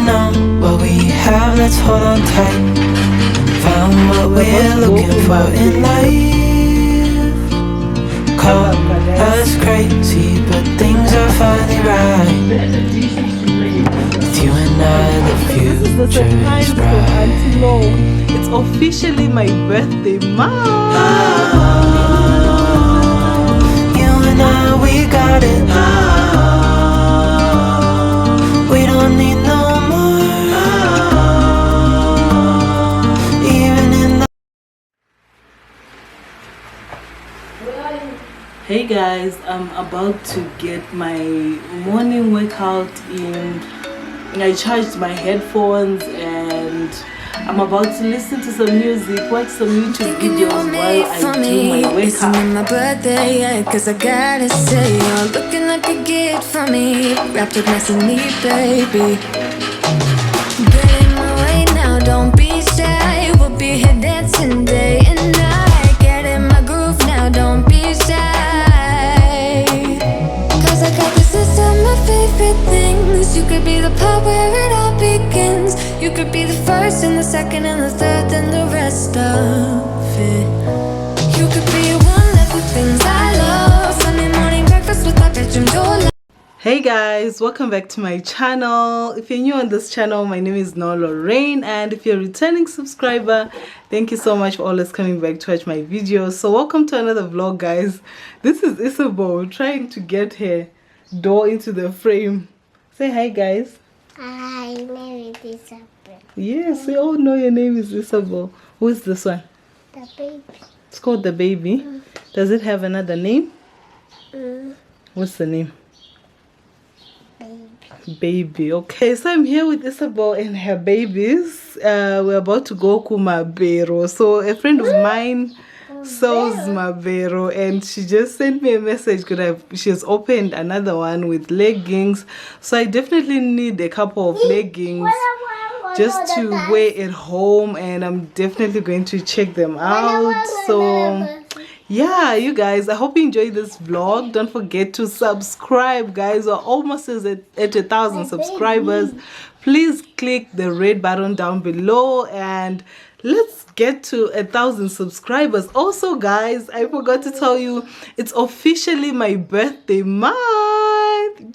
know what we have, let's hold on tight. Found what we're looking for in life. Call us crazy, but things are finally right. With you and I, the future is bright. It's officially my birthday month. You and I, we got it. We don't need no more. Even in the Hey guys, I'm about to get my morning workout in. I charged my headphones and I'm about to listen to some music, watch some YouTube videos while I do my workout. It's my birthday, yeah, cause I gotta say you're looking like a gift for me. Wrapped up nice and neat, baby. Get in my way now, don't be shy. We'll be here dancing day and night. Get in my groove now, don't be shy. Cause I got this list of my favorite things. You could be the part where it all begins. You could be the first and the second and the third and the rest of it. You could be one of the things I love. Sunday morning breakfast with my bedroom door. Hey guys, welcome back to my channel. If you're new on this channel, my name is Lorraine, and if you're a returning subscriber, thank you so much for always coming back to watch my videos. So welcome to another vlog, guys. This is Isabel trying to get her door into the frame. Say hi, guys. Hi, my name is Isabel. Yes, we all know your name is Isabel. Who is this one? The baby. It's called the baby. Does it have another name? What's the name? Baby. Okay, so I'm here with Isabel and her babies. We're about to go to bhero. So a friend of mine sells bhero, and she just sent me a message because she has opened another one with leggings. So I definitely need a couple of leggings just to wear at home, and I'm definitely going to check them out. So yeah, you guys, I hope you enjoy this vlog. Don't forget to subscribe, guys. We're almost at 1,000 subscribers. Please click the red button down below and let's get to 1,000 subscribers. Also, guys, I forgot to tell you, it's officially my birthday month.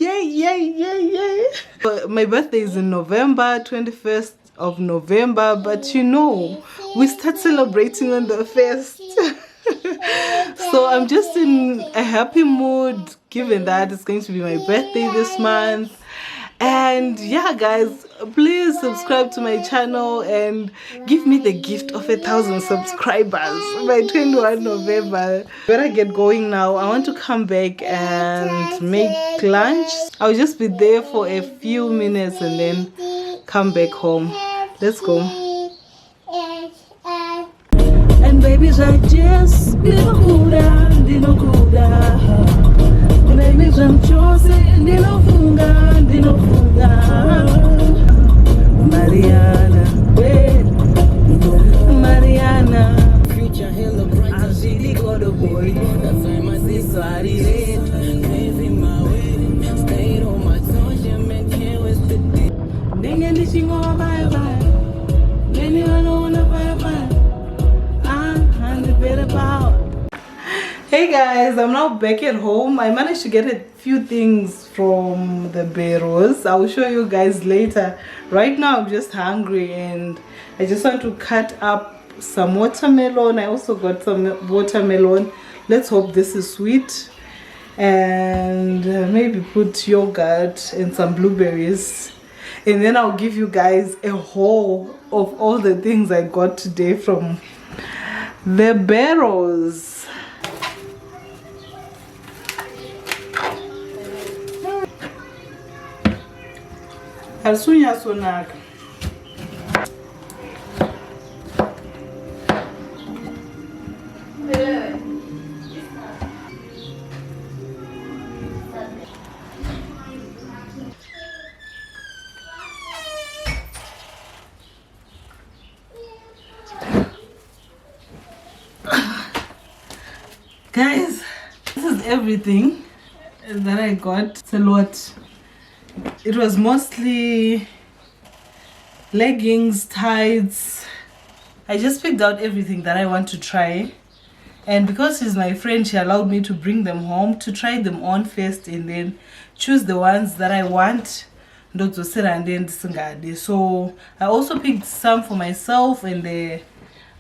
Yay, yay, yay, yay. My birthday is in November, 21st of November, but you know, we start celebrating on the 1st. So I'm just in a happy mood given that it's going to be my birthday this month. And yeah, guys, please subscribe to my channel and give me the gift of 1,000 subscribers by 21 November. Better get going now. I want to come back and make lunch. I'll just be there for a few minutes and then come back home. Let's go. And babies are just little Buddha, little Buddha. Babies I'm chosen, little Buddha, little Buddha. Mariana, Mariana. Future hella bright, I really got a boy. That's why my sister I did. Paving my way, stayed on my toes, yeah, man, can't waste the day. Nigga, this thing on bye bye. Many I know on the bye bye. Hey guys, I'm now back at home. I managed to get a few things from the bheros. I will show you guys later. Right now I'm just hungry and I just want to cut up some watermelon. I also got some watermelon. Let's hope this is sweet. And maybe put yogurt and some blueberries. And then I'll give you guys a haul of all the things I got today from the bheros. Asunya sonaka. Guys, this is everything that I got. It's a lot. It was mostly leggings, tights. I just picked out everything that I want to try. And because she's my friend, she allowed me to bring them home to try them on first and then choose the ones that I want. So I also picked some for myself, and the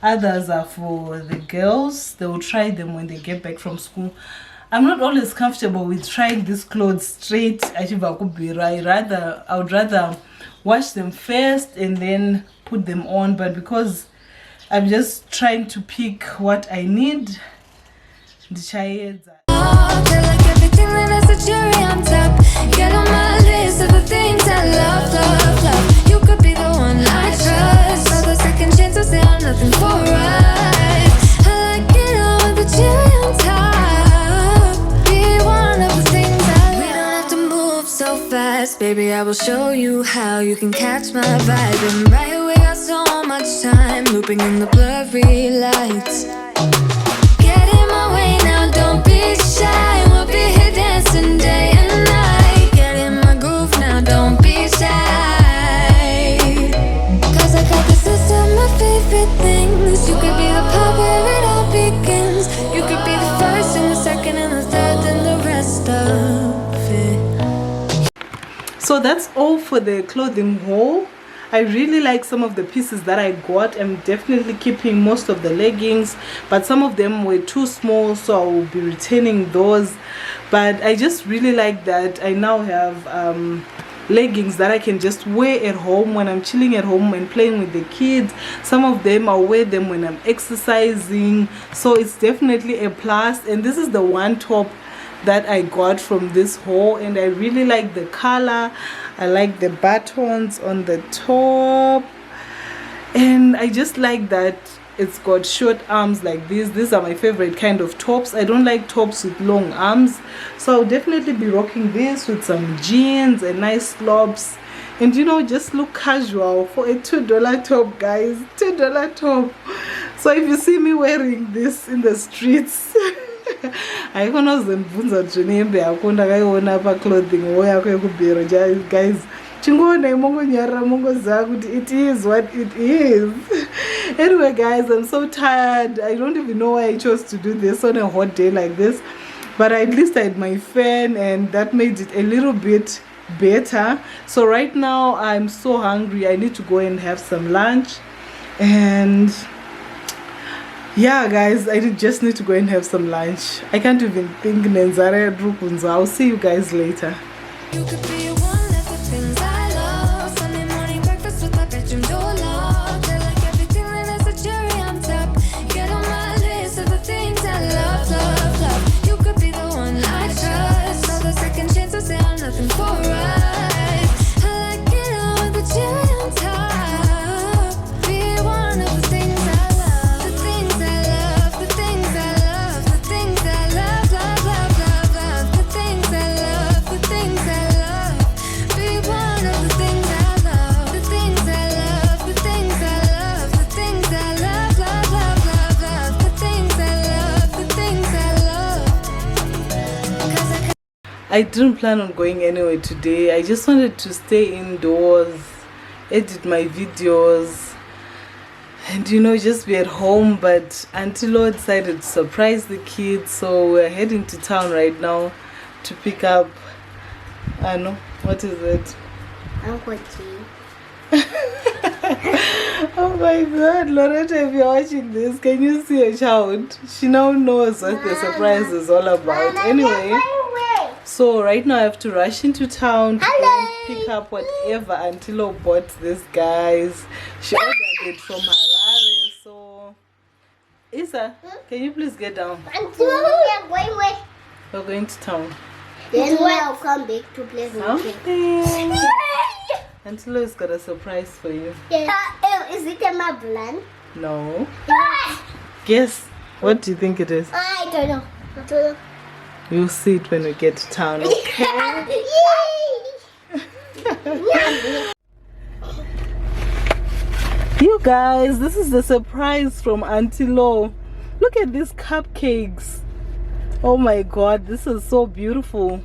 others are for the girls. They will try them when they get back from school. I'm not always comfortable with trying these clothes straight. I would rather wash them first and then put them on, but because I'm just trying to pick what I need. Oh, feel like everything that has a cherry on top. Get on my list of the things I love, love, love. You could be the one I trust. All the second chances, they are nothing for us. I like it all with the cherry on top. Be one of the things I love. We don't have to move so fast, baby. I will show you how you can catch my vibe. And right away, got so much time looping in the blurry lights. Get in my way now, don't be shy. We'll be here dancing day and night. Get in my groove now, don't be shy. Cause I got this list of my favorite things. You could be the part where it all begins. You could be the first and the second and the third and the rest of it. So that's all for the clothing haul. I really like some of the pieces that I got. I'm definitely keeping most of the leggings, but some of them were too small, so I will be returning those. But I just really like that I now have leggings that I can just wear at home when I'm chilling at home and playing with the kids. Some of them I'll wear them when I'm exercising, so it's definitely a plus. And this is the one top that I got from this haul, and I really like the color. I like the buttons on the top, and I just like that it's got short arms like this. These are my favorite kind of tops. I don't like tops with long arms, so I'll definitely be rocking this with some jeans and nice slops, and you know, just look casual for a $2 top, guys. $2 top. So if you see me wearing this in the streets, I kunozembvunza zvinembe yako ndakaiona paclothing wo yako yekubhero guys, chingoona mongonyarara mongoziva kuti it is what it is. Anyway guys, I'm so tired. I don't even know why I chose to do this on a hot day like this, but at least I had my fan and that made it a little bit better. So right now I'm so hungry. I need to go and have some lunch, and yeah guys, I just need to go and have some lunch. I can't even think. I'll see you guys later. You could be one of the things I love. Sunday morning breakfast with my bedroom door locked. I like everything that has a cherry on top. Get on my list of the things I love, love, love. You could be the one I trust. All the second chances, they are nothing for us. I like it all with the cherry on top. Be one of the things I love. The things I love, the things I love, the things I love, love, love, love, love. The things I love, the things I love. Be one of the things I love. The things I love, the things I love, the things I love, love, love, love, love. The things I love, the things I love. 'Cause I didn't plan on going anywhere today. I just wanted to stay indoors, edit my videos, and you know, just be at home. But Auntie Lo decided to surprise the kids, so we're heading to town right now to pick up, I know, what is it? Uncle G. Oh my god, Loretta, if you're watching this, can you see a child? She now knows what the surprise is all about. Anyway, so right now I have to rush into town to go and pick up whatever Auntie Lo bought this, guys. She ordered it from Harare. So Isa, can you please get down? We're going to town. Then I'll come back to play with you. Something. Auntie Lo has got a surprise for you. Is it a Mablan? No. Guess. What do you think it is? I don't know. I don't know. You'll see it when we get to town, okay? You guys, this is the surprise from Auntie Lo. Look at these cupcakes. Oh my god, this is so beautiful.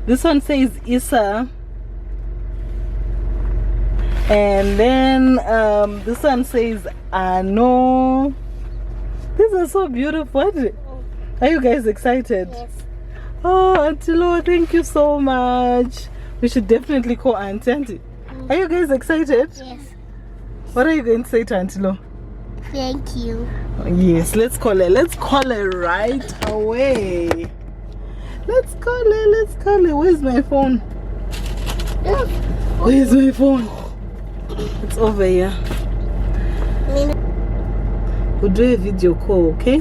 This one says Isa. And then this one says no. These are so beautiful. Are you guys excited? Yes. Oh, Auntie Lo, thank you so much. We should definitely call Auntie. Are you guys excited? Yes. What are you going to say to Auntie Lo? Thank you. Oh, yes, let's call her. Let's call her right away. Let's call her. Let's call her. Where's my phone? Where's my phone? It's over here. We'll do a video call, okay?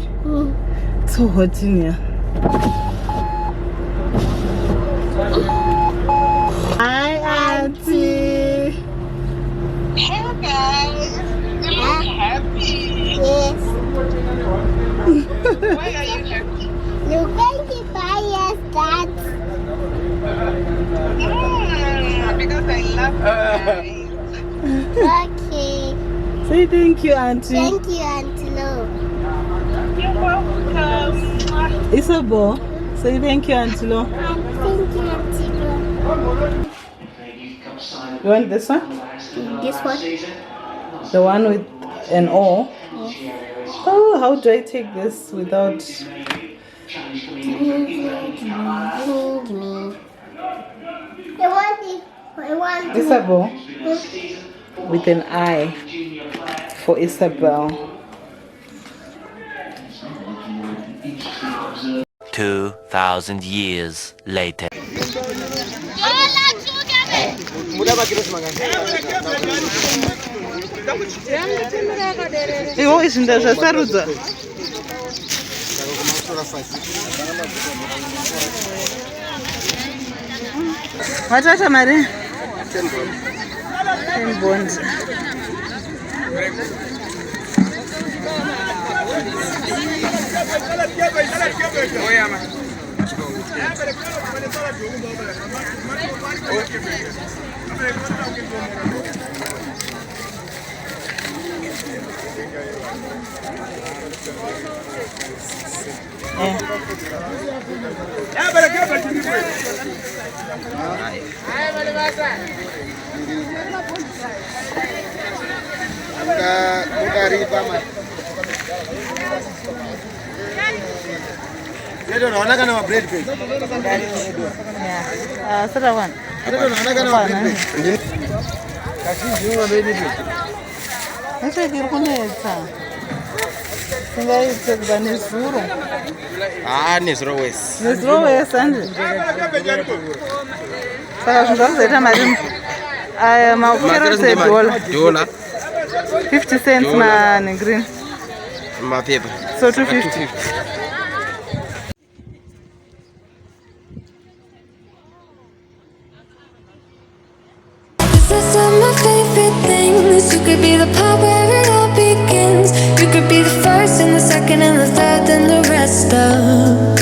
It's so hot in here. Hi, Auntie. Hey guys, you look happy. Yes. Why are you happy? You're going to buy us that. Because I love you guys. Okay. Say thank you, Auntie. Thank you, Auntie Lo. You're welcome. Isabel, say thank you, Auntie Lo. Thank you, Auntie Lo. You want this one? This one? The one with an O? Oh, how do I take this without... I want Isabel? With an I for Isabel. 2,000 years later. Iwo izvinda zvasarudza. Watata mari? 10 bond. Dollar 50 cents man green. So 250. This is all my favorite things. You could be the part where it all begins. You could be the first and the second and the third and the rest of